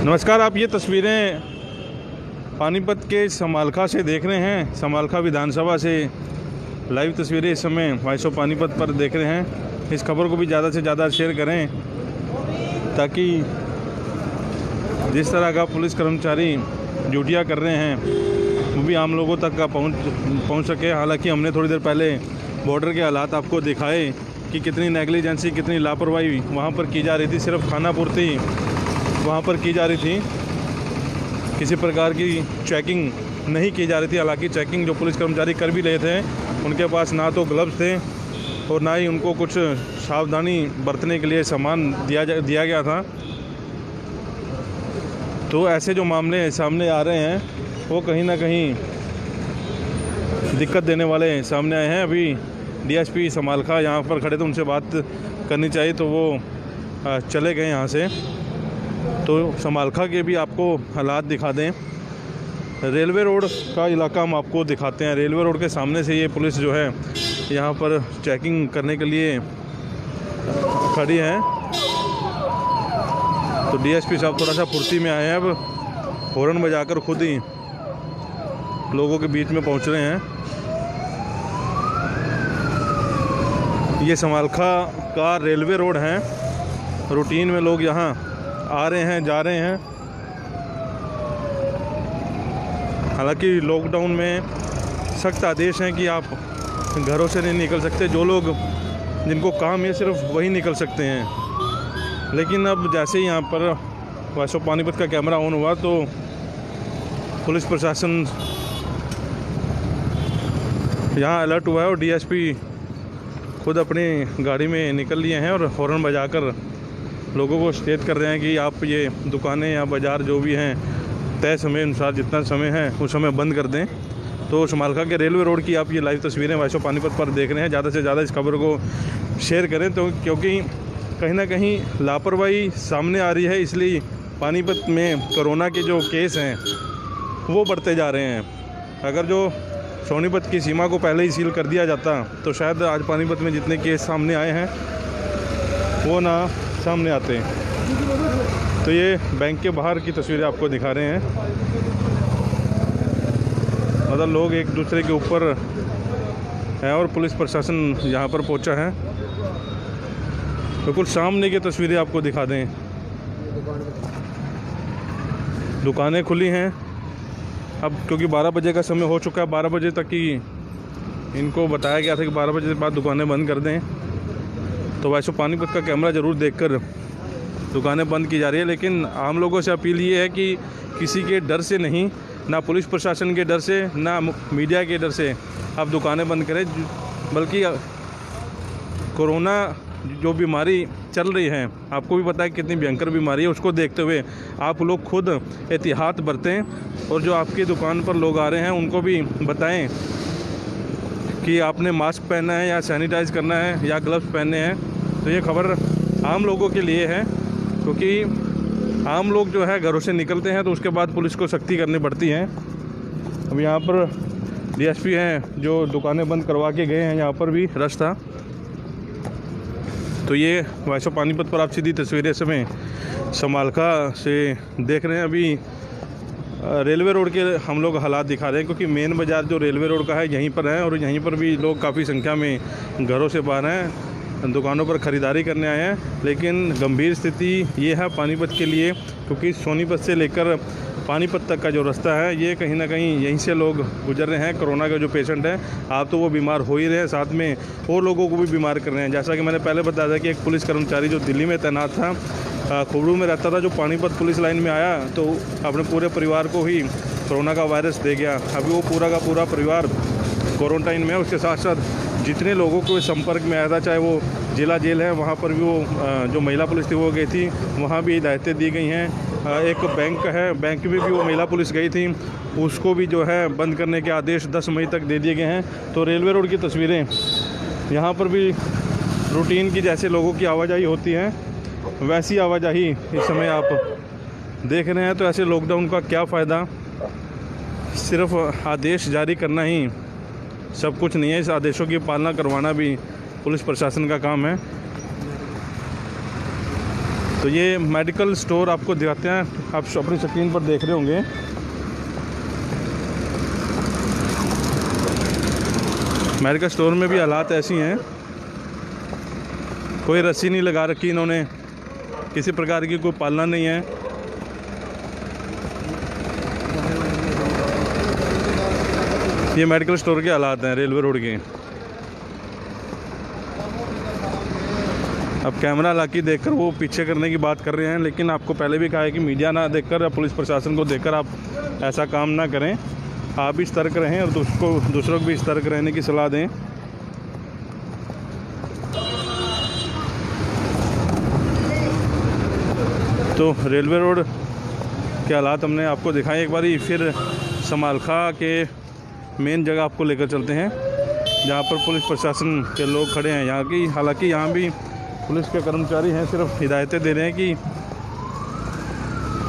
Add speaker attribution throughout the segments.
Speaker 1: नमस्कार। आप ये तस्वीरें पानीपत के समालखा से देख रहे हैं। समालखा विधानसभा से लाइव तस्वीरें इस समय वॉइस ऑफ पानीपत पर देख रहे हैं। इस खबर को भी ज़्यादा से ज़्यादा शेयर करें ताकि जिस तरह का पुलिस कर्मचारी ड्यूटियाँ कर रहे हैं वो भी आम लोगों तक का पहुँच सके। हालांकि हमने थोड़ी देर पहले बॉर्डर के हालात आपको दिखाए कि कितनी नेग्लिजेंसी, कितनी लापरवाही वहाँ पर की जा रही थी। सिर्फ खाना पूर्ति वहाँ पर की जा रही थी, किसी प्रकार की चेकिंग नहीं की जा रही थी। हालांकि चेकिंग जो पुलिस कर्मचारी कर भी रहे थे उनके पास ना तो ग्लव्स थे और ना ही उनको कुछ सावधानी बरतने के लिए सामान दिया गया था। तो ऐसे जो मामले सामने आ रहे हैं वो कहीं ना कहीं दिक्कत देने वाले सामने आए हैं। अभी डीएसपी समालखा यहाँ पर खड़े थे, उनसे बात करनी चाहिए तो वो चले गए यहाँ से। तो समालखा के भी आपको हालात दिखा दें। रेलवे रोड का इलाका हम आपको दिखाते हैं। रेलवे रोड के सामने से ये पुलिस जो है यहाँ पर चेकिंग करने के लिए खड़ी है। तो डीएसपी साहब थोड़ा सा फुर्ती में आए हैं। अब हॉर्न बजाकर खुद ही लोगों के बीच में पहुँच रहे हैं। ये समालखा का रेलवे रोड है। रूटीन में लोग यहाँ आ रहे हैं, जा रहे हैं। हालांकि लॉकडाउन में सख्त आदेश हैं कि आप घरों से नहीं निकल सकते। जो लोग जिनको काम है सिर्फ वही निकल सकते हैं। लेकिन अब जैसे ही यहाँ पर वॉइस ऑफ पानीपत का कैमरा ऑन हुआ तो पुलिस प्रशासन यहाँ अलर्ट हुआ है और डीएसपी खुद अपनी गाड़ी में निकल लिए हैं और हॉर्न बजाकर लोगों को सचेत कर रहे हैं कि आप ये दुकानें या बाज़ार जो भी हैं तय समय अनुसार जितना समय है उस समय बंद कर दें। तो समालखा के रेलवे रोड की आप ये लाइव तस्वीरें वॉइस ऑफ पानीपत पर देख रहे हैं। ज़्यादा से ज़्यादा इस खबर को शेयर करें तो क्योंकि कहीं ना कहीं लापरवाही सामने आ रही है। इसलिए पानीपत में कोरोना के जो केस हैं वो बढ़ते जा रहे हैं। अगर जो सोनीपत की सीमा को पहले ही सील कर दिया जाता तो शायद आज पानीपत में जितने केस सामने आए हैं वो ना सामने आते हैं। तो ये बैंक के बाहर की तस्वीरें आपको दिखा रहे हैं। मतलब लोग एक दूसरे के ऊपर हैं और पुलिस प्रशासन यहाँ पर पहुँचा है। बिल्कुल सामने की तस्वीरें आपको दिखा दें। दुकानें खुली हैं अब क्योंकि 12 बजे का समय हो चुका है। 12 बजे तक ही इनको बताया गया था कि 12 बजे के बाद दुकानें बंद कर दें। तो वॉइस ऑफ पानीपत का कैमरा ज़रूर देखकर दुकानें बंद की जा रही है। लेकिन आम लोगों से अपील ये है कि किसी के डर से नहीं, ना पुलिस प्रशासन के डर से, ना मीडिया के डर से आप दुकानें बंद करें, बल्कि कोरोना जो बीमारी चल रही है आपको भी पता है कितनी भयंकर बीमारी है। उसको देखते हुए आप लोग खुद एहतियात बरतें और जो आपकी दुकान पर लोग आ रहे हैं उनको भी बताएं कि आपने मास्क पहनना है या सैनिटाइज करना है या ग्लव्स पहनने हैं। तो ये खबर आम लोगों के लिए है क्योंकि आम लोग जो है घरों से निकलते हैं तो उसके बाद पुलिस को सख्ती करनी पड़ती है। अब यहाँ पर डीएसपी हैं जो दुकानें बंद करवा के गए हैं। यहाँ पर भी रश था। तो ये वॉइस ऑफ पानीपत पर आप सीधी तस्वीरें समय समालखा से देख रहे हैं। अभी रेलवे रोड के हम लोग हालात दिखा रहे हैं क्योंकि मेन बाज़ार जो रेलवे रोड का है यहीं पर है और यहीं पर भी लोग काफ़ी संख्या में घरों से बाहर हैं, दुकानों पर ख़रीदारी करने आए हैं। लेकिन गंभीर स्थिति ये है पानीपत के लिए क्योंकि सोनीपत से लेकर पानीपत तक का जो रास्ता है ये कहीं ना कहीं यहीं से लोग गुजर रहे हैं। कोरोना का जो पेशेंट है आप तो वो बीमार हो ही रहे हैं, साथ में और लोगों को भी बीमार कर रहे हैं। जैसा कि मैंने पहले बताया था कि एक पुलिस कर्मचारी जो दिल्ली में तैनात था, खुबरू में रहता था, जो पानीपत पुलिस लाइन में आया तो अपने पूरे परिवार को ही कोरोना का वायरस दे गया। अभी वो पूरा का पूरा परिवार क्वारंटाइन में है। उसके साथ साथ जितने लोगों को संपर्क में आया था, चाहे वो जिला जेल है वहाँ पर भी वो जो महिला पुलिस थी वो गई थी, वहाँ भी हिदायतें दी गई हैं। एक बैंक है, बैंक में भी वो महिला पुलिस गई थी, उसको भी जो है बंद करने के आदेश 10 मई तक दे दिए गए हैं। तो रेलवे रोड की तस्वीरें यहाँ पर भी रूटीन की जैसे लोगों की आवाजाही होती है वैसी आवाजाही इस समय आप देख रहे हैं। तो ऐसे लॉकडाउन का क्या फ़ायदा? सिर्फ आदेश जारी करना ही सब कुछ नहीं है। इस आदेशों की पालना करवाना भी पुलिस प्रशासन का काम है। तो ये मेडिकल स्टोर आपको दिखाते हैं, आप अपनी स्क्रीन पर देख रहे होंगे। मेडिकल स्टोर में भी हालात ऐसी हैं, कोई रस्सी नहीं लगा रखी इन्होंने, किसी प्रकार की कोई पालना नहीं है। ये मेडिकल स्टोर के हालात हैं रेलवे रोड के। अब कैमरा हालांकि देखकर वो पीछे करने की बात कर रहे हैं, लेकिन आपको पहले भी कहा है कि मीडिया ना देखकर या पुलिस प्रशासन को देखकर आप ऐसा काम ना करें। आप भी सतर्क रहें और दूसरों को भी सतर्क रहने की सलाह दें। तो रेलवे रोड के हालात हमने आपको दिखाए। एक बारी फिर समालखा के मेन जगह आपको लेकर चलते हैं, जहाँ पर पुलिस प्रशासन के लोग खड़े हैं। यहाँ की हालांकि यहाँ भी पुलिस के कर्मचारी हैं, सिर्फ हिदायतें दे रहे हैं कि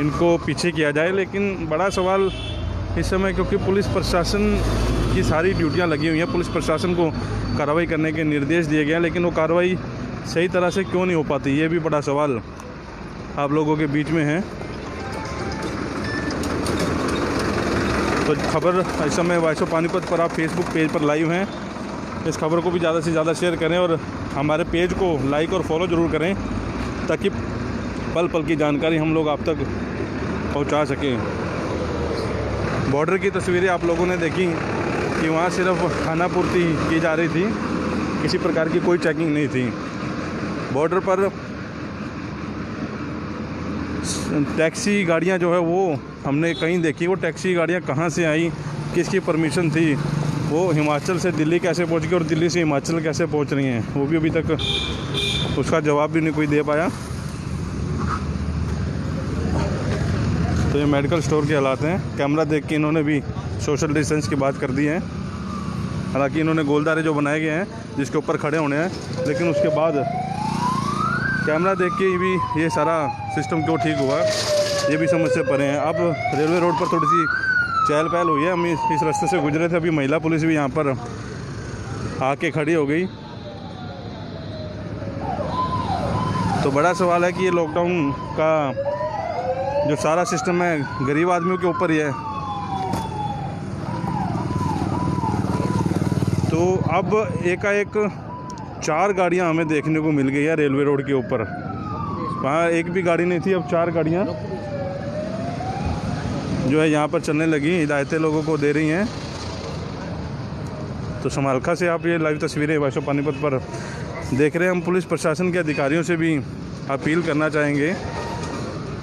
Speaker 1: इनको पीछे किया जाए। लेकिन बड़ा सवाल इस समय, क्योंकि पुलिस प्रशासन की सारी ड्यूटियां लगी हुई हैं, पुलिस प्रशासन को कार्रवाई करने के निर्देश दिए गए हैं, लेकिन वो कार्रवाई सही तरह से क्यों नहीं हो पाती, ये भी बड़ा सवाल आप लोगों के बीच में है। तो खबर इस समय वॉइस ऑफ पानीपत पर आप फेसबुक पेज पर लाइव हैं। इस खबर को भी ज़्यादा से ज़्यादा शेयर करें और हमारे पेज को लाइक और फॉलो ज़रूर करें, ताकि पल पल की जानकारी हम लोग आप तक पहुंचा सकें। बॉर्डर की तस्वीरें आप लोगों ने देखी कि वहाँ सिर्फ खाना पूर्ति की जा रही थी, किसी प्रकार की कोई चेकिंग नहीं थी। बॉर्डर पर टैक्सी गाड़ियाँ जो है वो हमने कहीं देखी, वो टैक्सी गाड़ियाँ कहाँ से आई, किसकी परमिशन थी, वो हिमाचल से दिल्ली कैसे पहुँच गई और दिल्ली से हिमाचल कैसे पहुँच रही हैं, वो भी अभी तक उसका जवाब भी नहीं कोई दे पाया। तो ये मेडिकल स्टोर के हालात हैं। कैमरा देख के इन्होंने भी सोशल डिस्टेंस की बात कर दी है। हालांकि इन्होंने गोलदारे जो बनाए गए हैं जिसके ऊपर खड़े होने हैं, लेकिन उसके बाद कैमरा देख के भी ये सारा सिस्टम क्यों ठीक हुआ, ये भी समझ से परे हैं। अब रेलवे रोड पर थोड़ी सी चहल पहल हुई है। हम इस रास्ते से गुजरे थे, अभी महिला पुलिस भी यहाँ पर आके खड़ी हो गई। तो बड़ा सवाल है कि ये लॉकडाउन का जो सारा सिस्टम है गरीब आदमियों के ऊपर ही है। तो अब एकाएक 4 गाड़ियाँ हमें देखने को मिल गई है रेलवे रोड के ऊपर। वहाँ एक भी गाड़ी नहीं थी, अब 4 गाड़ियाँ जो है यहाँ पर चलने लगी, हिदायतें लोगों को दे रही हैं। तो समालखा से आप ये लाइव तस्वीरें वॉइस ऑफ पानीपत पर देख रहे हैं। हम पुलिस प्रशासन के अधिकारियों से भी अपील करना चाहेंगे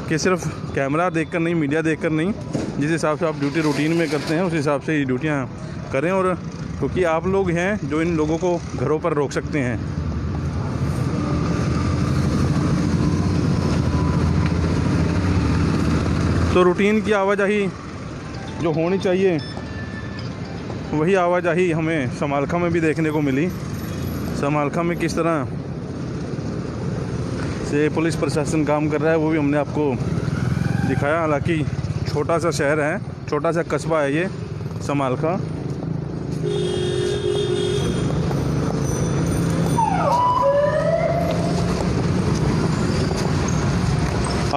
Speaker 1: कि सिर्फ कैमरा देखकर नहीं, मीडिया देखकर नहीं, जिस हिसाब से आप ड्यूटी रूटीन में करते हैं उस हिसाब से ये ड्यूटियाँ करें। और क्योंकि आप लोग हैं जो इन लोगों को घरों पर रोक सकते हैं। तो रूटीन की आवाजाही जो होनी चाहिए वही आवाजाही हमें समालखा में भी देखने को मिली। समालखा में किस तरह से पुलिस प्रशासन काम कर रहा है वो भी हमने आपको दिखाया। हालांकि छोटा सा शहर है, छोटा सा कस्बा है ये समालखा।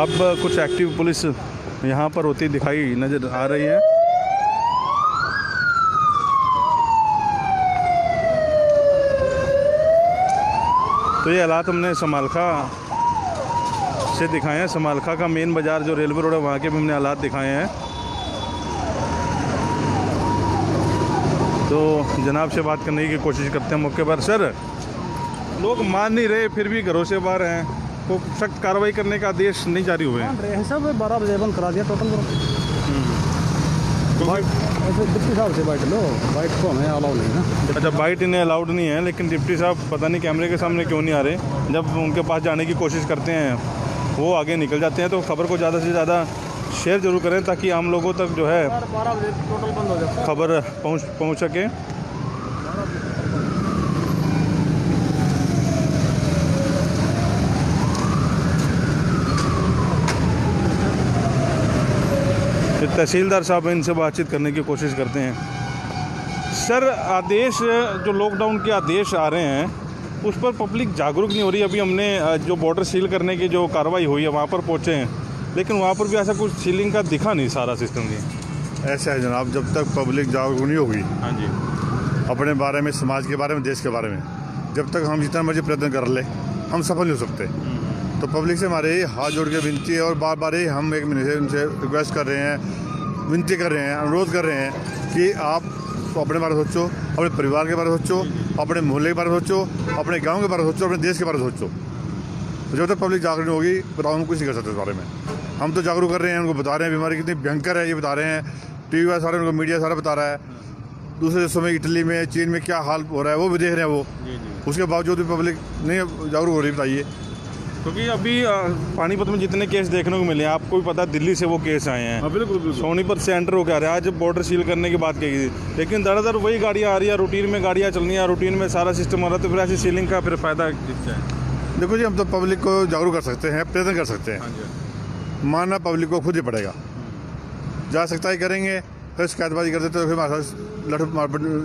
Speaker 1: अब कुछ एक्टिव पुलिस यहाँ पर होती दिखाई नज़र आ रही है। तो ये हालात हमने समालखा से दिखाए हैं। समालखा का मेन बाज़ार जो रेलवे रोड है वहाँ के भी हमने हालात दिखाए हैं। तो जनाब से बात करने की कोशिश करते हैं मौके पर। सर, लोग मान नहीं रहे, फिर भी घरों से बाहर हैं, तो सख्त कार्रवाई करने का आदेश नहीं जारी हुए हैं।
Speaker 2: सब 12 बजे बंद करा दिया टोटल। डिप्टी साहब से बाइट लो, बाइट को हमें अलाउ नहीं ना।
Speaker 1: अच्छा, बाइट इन्हें अलाउड नहीं है, लेकिन डिप्टी साहब पता नहीं कैमरे के सामने क्यों नहीं आ रहे। जब उनके पास जाने की कोशिश करते हैं वो आगे निकल जाते हैं। तो खबर को ज़्यादा से ज़्यादा शेयर ज़रूर करें ताकि आम लोगों तक जो है
Speaker 2: 12 बजे टोटल बंद हो जाए,
Speaker 1: खबर पहुँच सके। तहसीलदार साहब इनसे बातचीत करने की कोशिश करते हैं। सर, आदेश जो लॉकडाउन के आदेश आ रहे हैं उस पर पब्लिक जागरूक नहीं हो रही। अभी हमने जो बॉर्डर सील करने की जो कार्रवाई हुई है वहाँ पर पहुँचे हैं, लेकिन वहाँ पर भी ऐसा कुछ सीलिंग का दिखा नहीं सारा सिस्टम जी।
Speaker 3: ऐसा है जनाब, जब तक पब्लिक जागरूक नहीं होगी
Speaker 1: हाँ जी,
Speaker 3: अपने बारे में, समाज के बारे में, देश के बारे में, जब तक हम जितना मर्जी प्रयत्न कर ले हम सफल नहीं हो सकते। तो पब्लिक से हमारे हाथ जोड़ के विनती है और बार बार ही हम एक महीने से उनसे रिक्वेस्ट कर रहे हैं, विनती कर रहे हैं, अनुरोध कर रहे हैं कि आप अपने बारे में सोचो, अपने परिवार के बारे में सोचो, अपने मोहल्ले के बारे में सोचो, अपने गांव के बारे में सोचो, अपने देश के बारे में सोचो। तो जब तक पब्लिक जागरूक नहीं होगी बताओ हम कुछ नहीं कर सकते इस बारे में। हम तो जागरूक कर रहे हैं, उनको बता रहे हैं बीमारी कितनी भयंकर है, ये बता रहे हैं, टीवी वाले सारे, उनको मीडिया सारा बता रहा है। दूसरे देशों में, इटली में, चीन में क्या हाल हो रहा है वो भी देख रहे हैं वो। उसके बावजूद भी पब्लिक नहीं जागरूक हो रही, बताइए।
Speaker 1: क्योंकि अभी पानीपत में जितने केस देखने को मिले हैं, आपको भी पता है दिल्ली से वो केस आए हैं,
Speaker 3: बिल्कुल
Speaker 1: सोनीपत से एंटर होकर आ रहे हैं। आज बॉर्डर सील करने की बात कही थी, लेकिन दरअसल वही गाड़ियाँ आ रही है, रूटीन में गाड़ियाँ चल रही हैं, रूटीन में सारा सिस्टम हो रहा है, तो फिर ऐसी सीलिंग का फिर फ़ायदा दिखता है।
Speaker 3: देखो जी, हम तो पब्लिक को जागरूक कर सकते हैं, प्रयत्न कर सकते हैं,
Speaker 1: हाँ जी,
Speaker 3: मानना पब्लिक को खुद ही पड़ेगा। जा सकता ही करेंगे, फिर शिकायतबाजी कर देते तो फिर हमारे साथ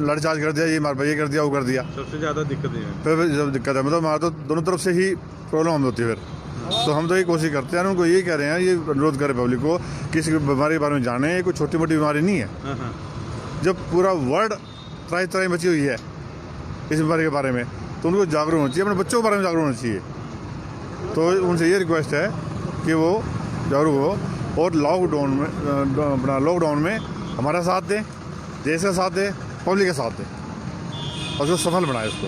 Speaker 3: लड़चार्ज कर दिया, ये कर दिया, वो कर दिया,
Speaker 1: सबसे ज़्यादा दिक्कत ये है।
Speaker 3: फिर जब दिक्कत है मतलब हमारा तो दोनों तरफ से ही प्रॉब्लम हम होती है फिर। तो हम तो ये कोशिश करते हैं, उनको यही कह रहे हैं, ये अनुरोध करें पब्लिक को, किसी बीमारी के बारे में जाने, ये कोई छोटी मोटी बीमारी नहीं है। जब पूरा वर्ल्ड त्राही मची हुई है इस बीमारी के बारे में, तो उनको जागरूक होना चाहिए, अपने बच्चों के बारे में जागरूक होना चाहिए। तो उनसे ये रिक्वेस्ट है कि वो जागरूक हो और लॉकडाउन में हमारा साथ दें, देश का साथ दें, पब्लिक का साथ दें और जो सफल बनाए उसको।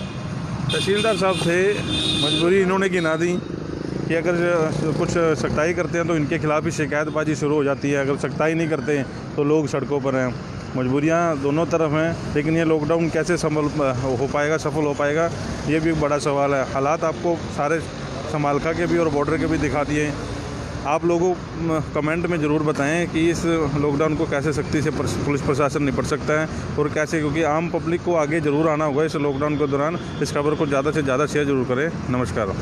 Speaker 1: तहसीलदार साहब थे, मजबूरी इन्होंने गिना दी कि अगर कुछ सख्ताई करते हैं तो इनके खिलाफ ही शिकायतबाजी शुरू हो जाती है, अगर सख्ताई नहीं करते हैं तो लोग सड़कों पर हैं। मजबूरियां दोनों तरफ हैं, लेकिन ये लॉकडाउन कैसे सफल हो पाएगा, ये भी एक बड़ा सवाल है। हालात आपको सारे समालखा के भी और बॉर्डर के भी दिखा दिए। आप लोगों कमेंट में ज़रूर बताएं कि इस लॉकडाउन को कैसे सख्ती से पुलिस प्रशासन निपट सकता है और कैसे, क्योंकि आम पब्लिक को आगे ज़रूर आना होगा इस लॉकडाउन के दौरान। इस खबर को ज़्यादा से ज़्यादा शेयर ज़रूर करें। नमस्कार।